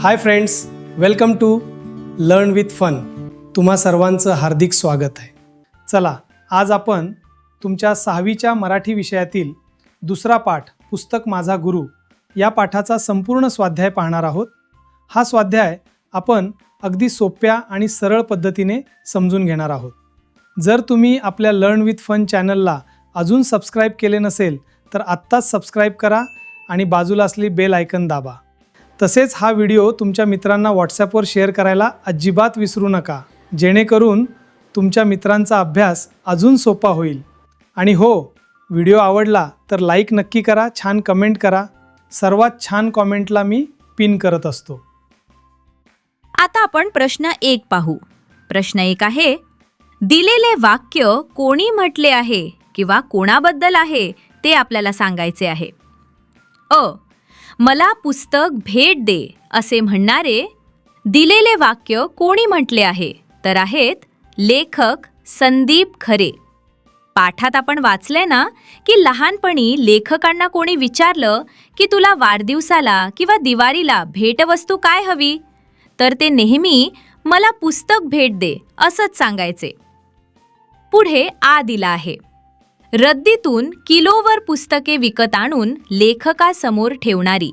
High friends, welcome to learn with fun. तुम्हा सर्वांचं हार्दिक स्वागत आहे. चला, आज आपण तुमच्या 6वीच्या मराठी विषयातील दुसरा पाठ पुस्तक माझा गुरु या पाठाचा संपूर्ण स्वाध्याय पाहणार आहोत. हा स्वाध्याय आपण अगदी सोप्या आणि सरळ पद्धतीने समजून घेणार आहोत. जर तुम्ही आपल्या लर्न विथ फन चॅनलला अजून सबस्क्राईब केले नसेल तर आत्ताच सबस्क्राईब करा आणि बाजूला असलेली बेल आयकन दाबा. तसेच हा व्हिडिओ तुमच्या मित्रांना व्हॉट्सॲपवर शेअर करायला अजिबात विसरू नका, जेणेकरून तुमच्या मित्रांचा अभ्यास अजून सोपा होईल. आणि हो, व्हिडिओ आवडला तर लाईक नक्की करा, छान कमेंट करा. सर्वात छान कॉमेंटला मी पिन करत असतो. आता आपण प्रश्न 1 पाहू. प्रश्न 1 आहे, दिलेले वाक्य कोणी म्हटले आहे किंवा कोणाबद्दल आहे ते आपल्याला सांगायचे आहे. मला पुस्तक भेट दे असे म्हणणारे दिलेले वाक्य कोणी म्हटले आहे तर आहेत लेखक संदीप खरे. पाठात आपण वाचले ना की लहानपणी लेखकांना कोणी विचारलं की तुला वाढदिवसाला किंवा दिवाळीला भेटवस्तू काय हवी, तर ते नेहमी मला पुस्तक भेट दे असंच सांगायचे. पुढे आ दिला आहे, रद्दीतून किलोवर पुस्तके विकत आणून लेखकासमोर ठेवणारी.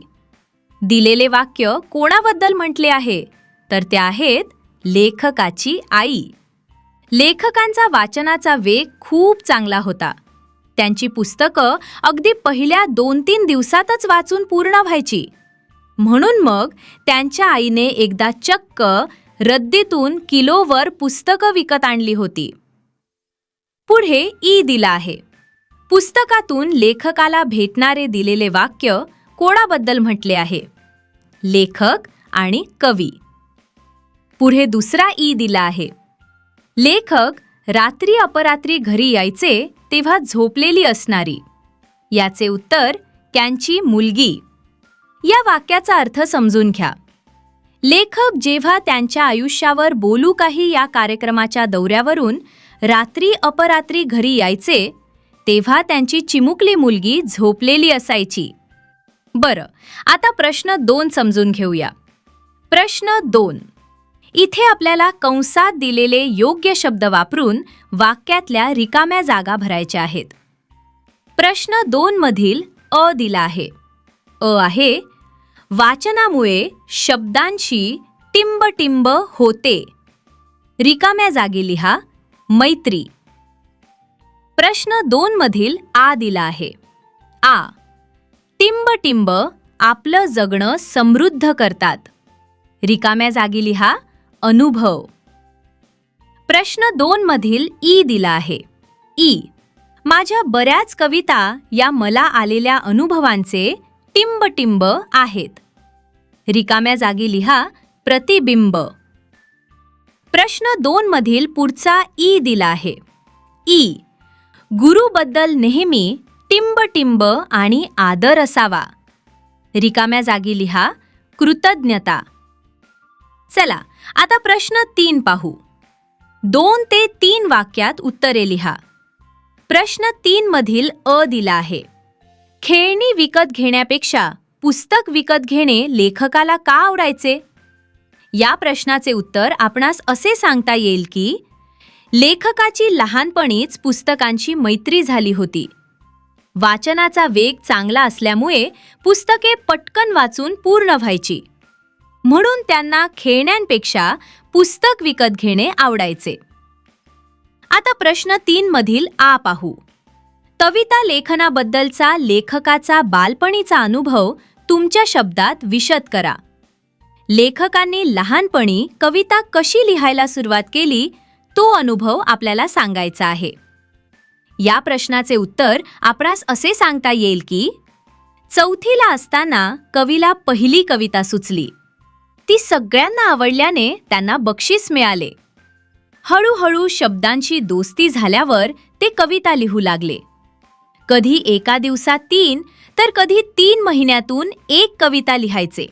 दिलेले वाक्य कोणाबद्दल म्हटले आहे तर ते आहेत लेखकाची आई. लेखकांचा वाचनाचा वेग खूप चांगला होता. त्यांची पुस्तकं अगदी पहिल्या 2-3 दिवसातच वाचून पूर्ण व्हायची. म्हणून मग त्यांच्या आईने एकदा चक्क रद्दीतून किलोवर पुस्तकं विकत आणली होती. पुढे ई दिला आहे, पुस्तकातून लेखकाला भेटणारे दिलेले वाक्य कोणाबद्दल म्हटले आहे, लेखक आणि कवी. पुढे दुसरा ई दिला आहे, लेखक रात्री अपरात्री घरी यायचे तेव्हा झोपलेली असणारी. याचे उत्तर त्यांची मुलगी. या वाक्याचा अर्थ समजून घ्या. लेखक जेव्हा त्यांच्या आयुष्यावर बोलू काही या कार्यक्रमाच्या दौऱ्यावरून रात्री अपरात्री घरी यायचे तेव्हा त्यांची चिमुकली मुलगी झोपलेली असायची. बरं, आता प्रश्न 2 समजून घेऊया. प्रश्न 2, इथे आपल्याला कंसात दिलेले योग्य शब्द वापरून वाक्यातल्या रिकाम्या जागा भरायच्या आहेत. प्रश्न 2 मधील अ दिला आहे. आहे, वाचनामुळे शब्दांशी टिंब होते. रिकाम्या जागी लिहा मैत्री. प्रश्न 2 मधील आ दिला आहे. टिंब आपलं जगणं समृद्ध करतात. रिकाम्या जागी लिहा अनुभव. प्रश्न 2 मधील ई दिला आहे. माझ्या बऱ्याच कविता या मला आलेल्या अनुभवांचे टिंब आहेत. रिकाम्या जागी लिहा प्रतिबिंब. प्रश्न 2 मधील पुढचा ई दिला आहे. गुरुबद्दल नेहमी टिंब आणि आदर असावा. रिकाम्या जागी लिहा कृतज्ञता. चला, आता प्रश्न 3 पाहू. 2 ते 3 वाक्यात उत्तरे लिहा. प्रश्न 3 मधील अ दिला आहे, खेळणी विकत घेण्यापेक्षा पुस्तक विकत घेणे लेखकाला का आवडायचे? या प्रश्नाचे उत्तर आपणास असे सांगता येईल की लेखकाची लहानपणीच पुस्तकांची मैत्री झाली होती. वाचनाचा वेग चांगला असल्यामुळे पुस्तके पटकन वाचून पूर्ण व्हायची. म्हणून त्यांना खेळण्यांपेक्षा पुस्तक विकत घेणे आवडायचे. आता प्रश्न 3 मधील आ पाहू. कविता लेखनाबद्दलचा लेखकाचा बालपणीचा अनुभव तुमच्या शब्दात विशद करा. लेखकांनी लहानपणी कविता कशी लिहायला सुरुवात केली तो अनुभव आपल्याला सांगायचा आहे. या प्रश्नाचे उत्तर आपणास असे सांगता येईल की 4थीला असताना कवीला पहिली कविता सुचली. ती सगळ्यांना आवडल्याने त्यांना बक्षीस मिळाले. हळूहळू शब्दांची दोस्ती झाल्यावर ते कविता लिहू लागले. कधी एका दिवसात 3 तर कधी 3 महिन्यातून 1 कविता लिहायचे.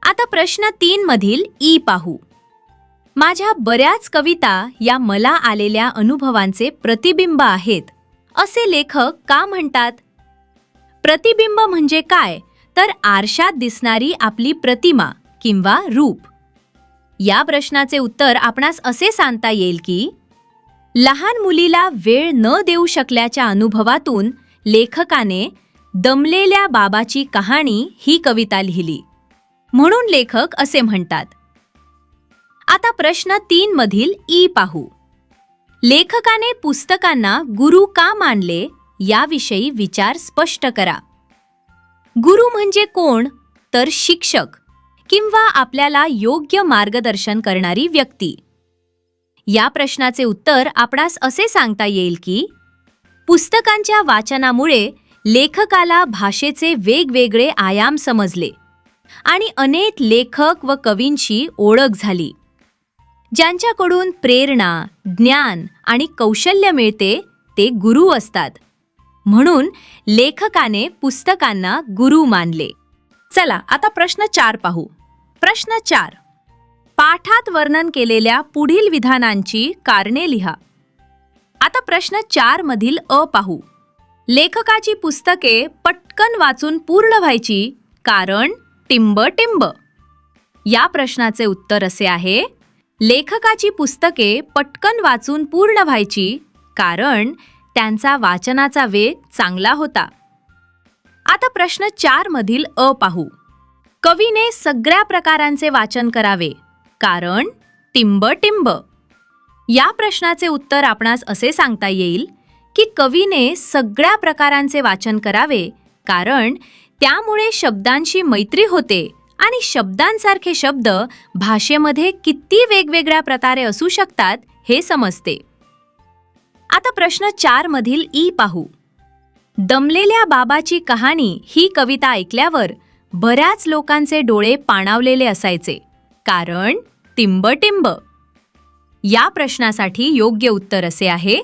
आता प्रश्न 3 मधील ई पाहू. माझ्या बऱ्याच कविता या मला आलेल्या अनुभवांचे प्रतिबिंब आहेत असे लेखक का म्हणतात? प्रतिबिंब म्हणजे काय तर आरशात दिसणारी आपली प्रतिमा किंवा रूप. या प्रश्नाचे उत्तर आपणास असे सांगता येईल की लहान मुलीला वेळ न देऊ शकल्याच्या अनुभवातून लेखकाने दमलेल्या बाबाची कहाणी ही कविता लिहिली, म्हणून लेखक असे म्हणतात. आता प्रश्न 3 मधील ई पाहू. लेखकाने पुस्तकांना गुरु का मानले याविषयी विचार स्पष्ट करा. गुरु म्हणजे कोण? तर शिक्षक किंवा आपल्याला योग्य मार्गदर्शन करणारी व्यक्ती. या प्रश्नाचे उत्तर आपणास असे सांगता येईल की पुस्तकांच्या वाचनामुळे लेखकाला भाषेचे वेगवेगळे आयाम समजले आणि अनेक लेखक व कवींची ओळख झाली. ज्यांच्याकडून प्रेरणा, ज्ञान आणि कौशल्य मिळते ते गुरु असतात. म्हणून लेखकाने पुस्तकांना गुरु मानले. चला आता प्रश्न 4 पाहू. प्रश्न 4. पाठात वर्णन केलेल्या पुढील विधानांची कारणे लिहा. आता प्रश्न 4 मधील अ पाहू. लेखकाची पुस्तके पटकन वाचून पूर्ण व्हायची कारण टिंब टिंब. या प्रश्नाचे उत्तर असे आहे, लेखकाची पुस्तके पटकन वाचून पूर्ण व्हायची कारण त्यांचा वाचनाचा वेग चांगला होता. आता प्रश्न 4 मधील अ पाहू. कवीने सगळ्या प्रकारांचे वाचन करावे कारण टिंब टिंब. या प्रश्नाचे उत्तर आपणास असे सांगता येईल की कवीने सगळ्या प्रकारांचे वाचन करावे कारण त्यामुळे शब्दांशी मैत्री होते आणि शब्दांसारखे शब्द भाषेमध्ये किती वेगवेगळ्या प्रकारे असू शकतात हे समजते. आता प्रश्न 4 मधील ई पाहू. दमलेल्या बाबाची कहाणी ही कविता ऐकल्यावर बऱ्याच लोकांचे डोळे पाणावलेले असायचे कारण टिंब टिंब. या प्रश्नासाठी योग्य उत्तर असे आहे,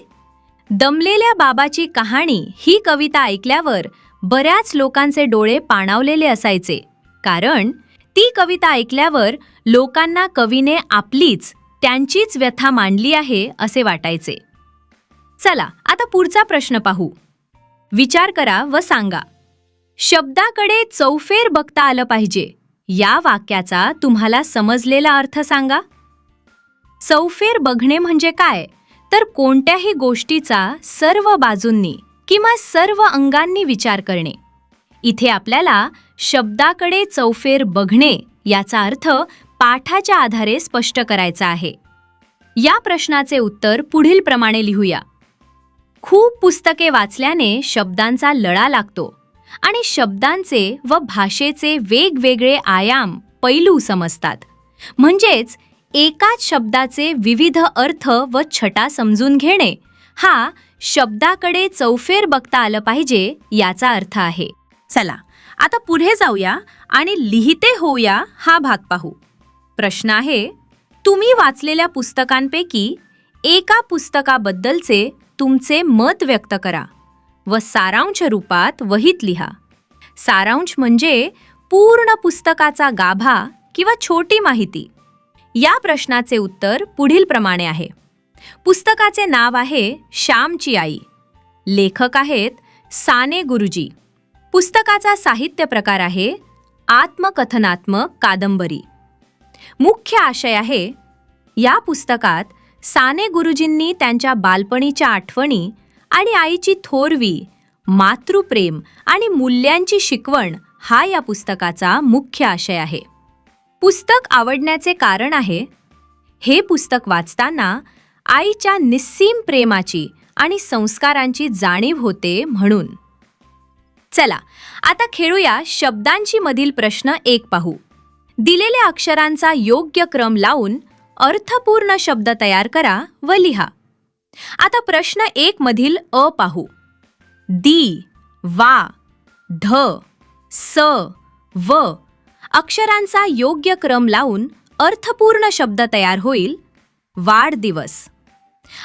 दमलेल्या बाबाची कहाणी ही कविता ऐकल्यावर बऱ्याच लोकांचे डोळे पाणावलेले असायचे कारण ती कविता ऐकल्यावर लोकांना कवीने आपलीच त्यांचीच व्यथा मांडली आहे असे वाटायचे. चला आता पुढचा प्रश्न पाहू. विचार करा व सांगा. शब्दाकडे चौफेर बघता आलं पाहिजे या वाक्याचा तुम्हाला समजलेला अर्थ सांगा. चौफेर बघणे म्हणजे काय? तर कोणत्याही गोष्टीचा सर्व बाजूंनी किंवा सर्व अंगांनी विचार करणे. इथे आपल्याला शब्दाकडे चौफेर बघणे याचा अर्थ पाठाच्या आधारे स्पष्ट करायचा आहे. या प्रश्नाचे उत्तर पुढील प्रमाणे लिहूया. खूप पुस्तके वाचल्याने शब्दांचा लळा लागतो आणि शब्दांचे व भाषेचे वेगवेगळे आयाम, पैलू समजतात. म्हणजेच एकाच शब्दाचे विविध अर्थ व छटा समजून घेणे हा शब्दाकडे चौफेर बघता आलं पाहिजे याचा अर्थ आहे. चला आता पुढे जाऊया आणि लिहिते होऊया हा भाग पाहू. प्रश्न आहे, तुम्ही वाचलेल्या पुस्तकांपैकी एका पुस्तकाबद्दलचे तुमचे मत व्यक्त करा व सारांश रूपात वहीत लिहा. सारांश म्हणजे पूर्ण पुस्तकाचा गाभा किंवा छोटी माहिती. या प्रश्नाचे उत्तर पुढील प्रमाणे आहे. पुस्तकाचे नाव आहे श्यामची आई. लेखक आहेत साने गुरुजी. पुस्तकाचा साहित्य प्रकार आहे आत्मकथनात्मक कादंबरी. मुख्य आशय आहे, या पुस्तकात साने गुरुजींनी त्यांच्या बालपणीच्या आठवणी आणि आईची थोरवी, मातृप्रेम आणि मूल्यांची शिकवण हा या पुस्तकाचा मुख्य आशय आहे. पुस्तक आवडण्याचे कारण आहे, हे पुस्तक वाचताना आईच्या निस्सीम प्रेमाची आणि संस्कारांची जाणीव होते म्हणून. चला आता खेळूया शब्दांची मधील प्रश्न 1 पाहू. दिलेल्या अक्षरांचा योग्य क्रम लावून अर्थपूर्ण शब्द तयार करा व लिहा. आता प्रश्न 1 मधील अ पाहू. दी, वा, ढ, स, व अक्षरांचा योग्य क्रम लावून अर्थपूर्ण शब्द तयार होईल. वाढदिवस.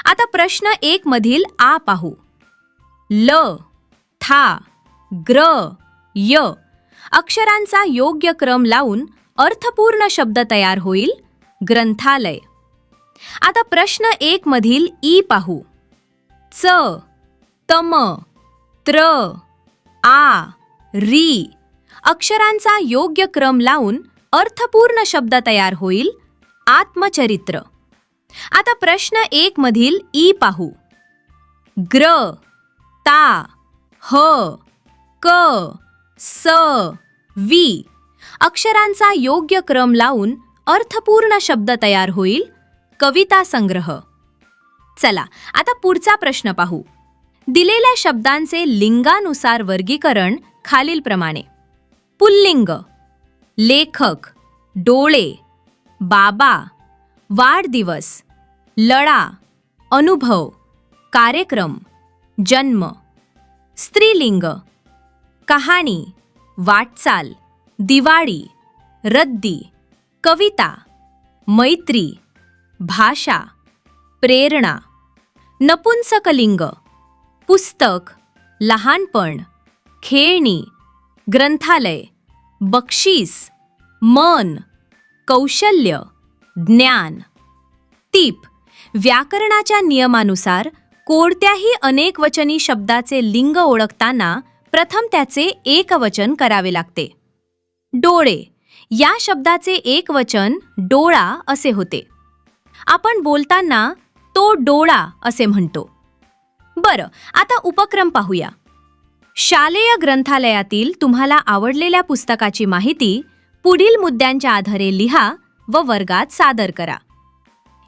आता प्रश्न 1 मधील आ पाहू. ल, था, ग्र, य अक्षरांचा योग्य क्रम लावून अर्थपूर्ण शब्द तयार होईल. ग्रंथालय. आता प्रश्न 1 मधील ई पाहू. च, तम, त्र, आ, री अक्षरांचा योग्य क्रम लावून अर्थपूर्ण शब्द तयार होईल आत्मचरित्र. आता प्रश्न 1 मधील ई पाहू. ग्र, ता, ह, क, स, वी अक्षरांचा योग्य क्रम लावून अर्थपूर्ण शब्द तयार होईल कविता संग्रह. चला आता पुढचा प्रश्न पाहू. दिलेल्या शब्दांचे लिंगानुसार वर्गीकरण खालीलप्रमाणे. पुल्लिंग लेखक, डोळे, बाबा, वाढदिवस, लळा, अनुभव, कार्यक्रम, जन्म. स्त्रीलिंग कहाणी, वाटचाल, दिवाळी, रद्दी, कविता, मैत्री, भाषा, प्रेरणा. नपुंसकलिंग पुस्तक, लहानपण, खेळणी, ग्रंथालय, बक्षीस, मन, कौशल्य, ज्ञान. टीप: व्याकरणाच्या नियमानुसार कोणत्याही अनेकवचनी शब्दाचे लिंग ओळखताना प्रथम त्याचे एकवचन करावे लागते. डोळे या शब्दाचे एकवचन डोळा असे होते. आपण बोलताना तो डोळा असे म्हणतो. बरं, आता उपक्रम पाहूया. शालेय ग्रंथालयातील तुम्हाला आवडलेल्या पुस्तकाची माहिती पुढील मुद्द्यांच्या आधारे लिहा व वर्गात सादर करा.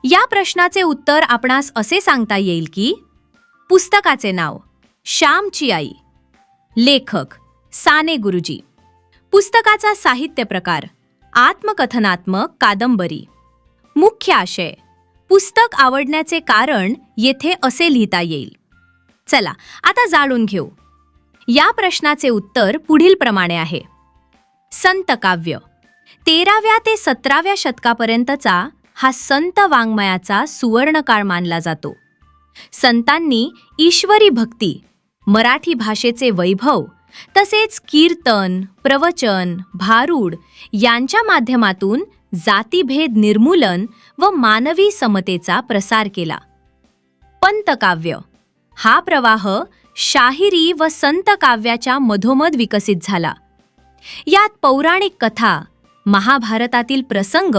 या प्रश्नाचे उत्तर आपणास असे सांगता येईल की पुस्तकाचे नाव श्यामची आई, लेखक साने गुरुजी. पुस्तकाचा साहित्य प्रकार आत्मकथनात्मक कादंबरी. मुख्य आशय पुस्तक आवडण्याचे कारण येथे असे लिहिता येईल. चला आता जाणून घेऊ. या प्रश्नाचे उत्तर पुढीलप्रमाणे आहे. संत काव्य 13व्या ते 17व्या शतकापर्यंतचा हा संत वाङ्मयाचा सुवर्णकाळ मानला जातो. संतांनी ईश्वरी भक्ती, मराठी भाषेचे वैभव तसेच कीर्तन, प्रवचन, भारूड यांच्या माध्यमातून जातीभेद निर्मूलन व मानवी समतेचा प्रसार केला. पंतकाव्य हा प्रवाह शाहिरी व संत काव्याच्या मधोमध विकसित झाला. यात पौराणिक कथा, महाभारतातील प्रसंग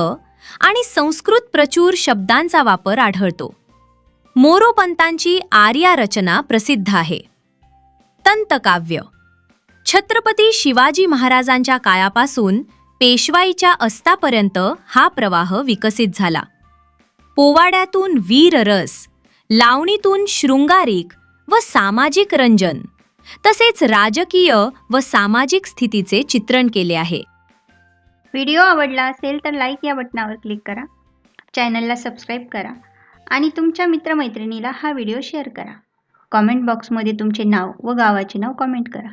आणि संस्कृत प्रचूर शब्दांचा वापर आढळतो. मोरोपंतांची आर्या रचना प्रसिद्ध आहे. तंतकाव्य छत्रपती शिवाजी महाराजांच्या काळापासून पेशवाईच्या अस्तापर्यंत हा प्रवाह विकसित झाला. पोवाड्यातून वीररस, लावणीतून शृंगारिक व सामाजिक रंजन तसेच राजकीय व सामाजिक स्थितीचे चित्रण केले आहे. व्हिडिओ आवडला असेल तर लाईक या बटनावर क्लिक करा, चॅनलला सबस्क्राईब करा आणि तुमच्या मित्रमैत्रिणीला हा व्हिडिओ शेअर करा. कॉमेंट बॉक्समध्ये तुमचे नाव व गावाचे नाव कॉमेंट करा.